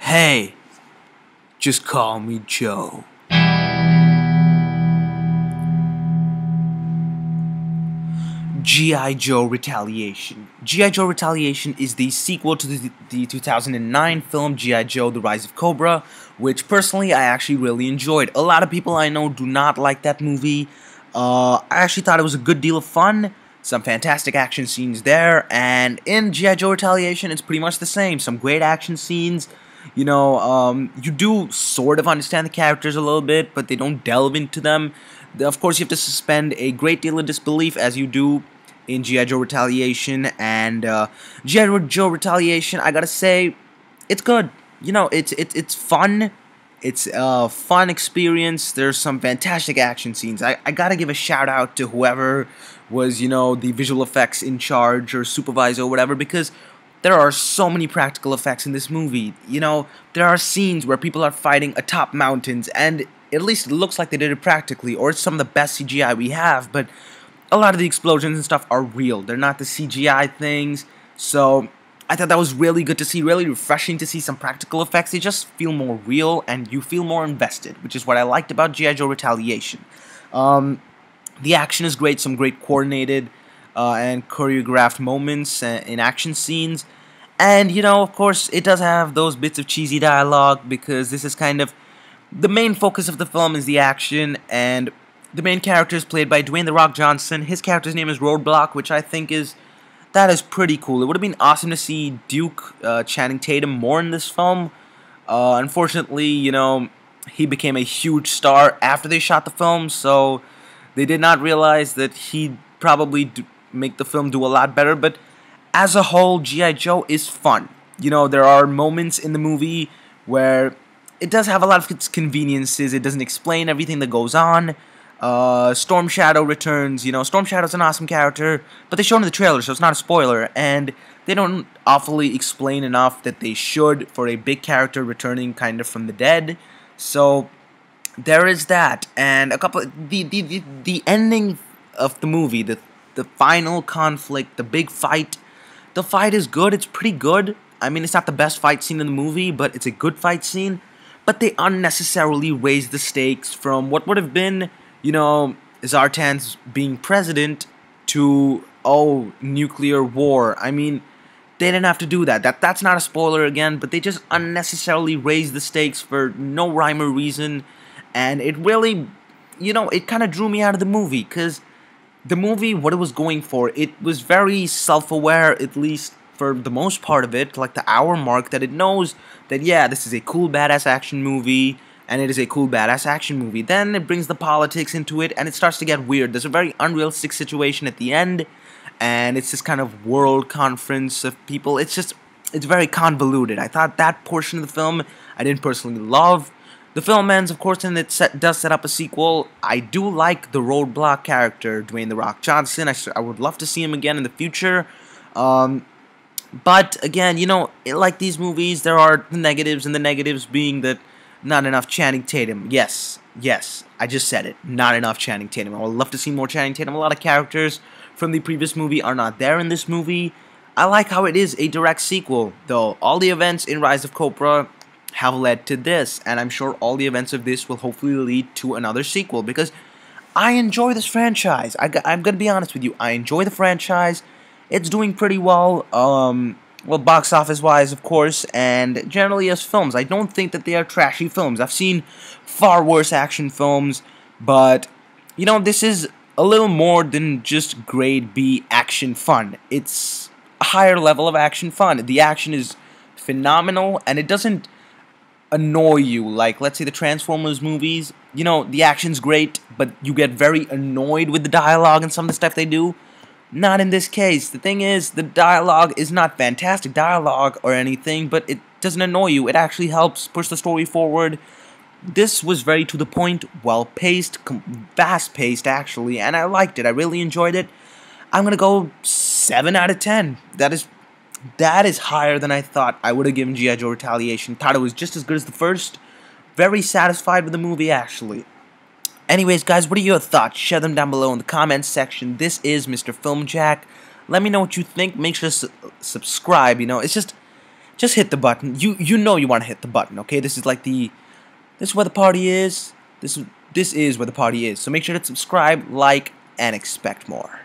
Hey, just call me Joe. G.I. Joe Retaliation. G.I. Joe Retaliation is the sequel to the 2009 film G.I. Joe The Rise of Cobra, which personally I actually really enjoyed. A lot of people I know do not like that movie. I actually thought it was a good deal of fun, some fantastic action scenes there, and in G.I. Joe Retaliation it's pretty much the same. Some great action scenes. You do sort of understand the characters a little bit, but they don't delve into them. Of course, you have to suspend a great deal of disbelief, as you do in G.I. Joe Retaliation. And G.I. Joe Retaliation, I gotta say, it's good. It's fun. It's a fun experience. There's some fantastic action scenes. I gotta give a shout out to whoever was, the visual effects in charge or supervisor or whatever, because there are so many practical effects in this movie. There are scenes where people are fighting atop mountains, and at least it looks like they did it practically, or it's some of the best CGI we have, but a lot of the explosions and stuff are real. They're not the CGI things, so I thought that was really good to see, really refreshing to see some practical effects. They just feel more real, and you feel more invested, which is what I liked about G.I. Joe Retaliation. The action is great, some great coordinated and choreographed moments in action scenes. And, of course, it does have those bits of cheesy dialogue, because this is kind of the main focus of the film is the action, and the main character is played by Dwayne "The Rock" Johnson. His character's name is Roadblock, which I think is pretty cool. It would have been awesome to see Duke Channing Tatum more in this film. Unfortunately, he became a huge star after they shot the film, so they did not realize that he'd probably make the film do a lot better. But as a whole, G.I. Joe is fun. There are moments in the movie where it does have a lot of its conveniences. It doesn't explain everything that goes on. Storm Shadow returns. Storm Shadow's an awesome character, but they show him in the trailer, so it's not a spoiler, and they don't awfully explain enough that they should for a big character returning kind of from the dead. So there is that, and the ending of the movie, the final conflict, the big fight. The fight is good. It's pretty good. I mean, it's not the best fight scene in the movie, but it's a good fight scene. But they unnecessarily raised the stakes from what would have been, Zartan's being president to, nuclear war. I mean, they didn't have to do that. That's not a spoiler again, but they just unnecessarily raised the stakes for no rhyme or reason. And it really, it kind of drew me out of the movie, because the movie, what it was going for, it was very self-aware, at least for the most part of it, like the hour mark, that it knows that, yeah, this is a cool, badass action movie, and it is a cool, badass action movie. Then it brings the politics into it, and it starts to get weird. There's a very unrealistic situation at the end, and it's this kind of world conference of people. It's very convoluted. I thought that portion of the film I didn't personally love. The film ends, of course, and it does set up a sequel. I do like the Roadblock character, Dwayne "The Rock" Johnson. I would love to see him again in the future. But, again, like these movies, there are the negatives, and the negatives being that not enough Channing Tatum. Yes, I just said it. Not enough Channing Tatum. I would love to see more Channing Tatum. A lot of characters from the previous movie are not there in this movie. I like how it is a direct sequel, though. All the events in Rise of Cobra have led to this, and I'm sure all the events of this will hopefully lead to another sequel, because I enjoy this franchise. I'm gonna be honest with you. I enjoy the franchise. It's doing pretty well, box office wise, of course, and generally as films. I don't think that they are trashy films. I've seen far worse action films, but this is a little more than just grade B action fun. It's a higher level of action fun. The action is phenomenal, and it doesn't annoy you like, let's say, the Transformers movies. The action's great, but you get very annoyed with the dialogue and some of the stuff they do. Not in this case. The thing is, the dialogue is not fantastic dialogue or anything, but it doesn't annoy you. It actually helps push the story forward. This was very to the point, well-paced, fast-paced, actually, and I liked it. I really enjoyed it. I'm gonna go 7 out of 10. That is higher than I thought I would have given G.I. Joe Retaliation. Thought it was just as good as the first. Very satisfied with the movie, actually. Anyways, guys, what are your thoughts? Share them down below in the comments section. This is Mr. Film Jack. Let me know what you think. Make sure to subscribe. It's just hit the button. You know you want to hit the button, okay? This is like this is where the party is. This is where the party is. So make sure to subscribe, like, and expect more.